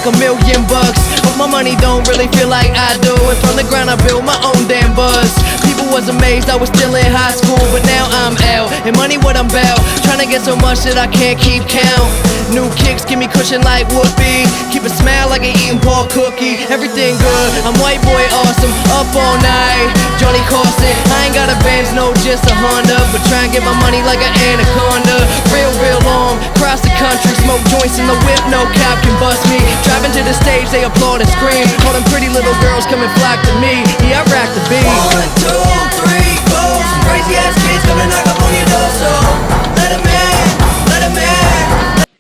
like $1,000,000. But my money don't really feel like I do, and from the ground I built my own damn buzz. People was amazed I was still in high school, but now I'm out, and money what I'm about. Trying to get so much that I can't keep count. New kicks give me cushion like whoopee. Keep a smile like an eating pork cookie. Everything good, I'm white boy awesome. Up all night, Johnny Carson. I ain't got a Benz, no, just a Honda, but try and get my money like an anaconda. Real long, cross the country, smoke joints in the whip, no cop can bust me. Driving to the stage, they applaud and scream. All them pretty little girls come and flock to me. Yeah, I rock the beat. 1, 2, 3, 4. Some crazy ass kids come and knock up on your door, so let 'em in.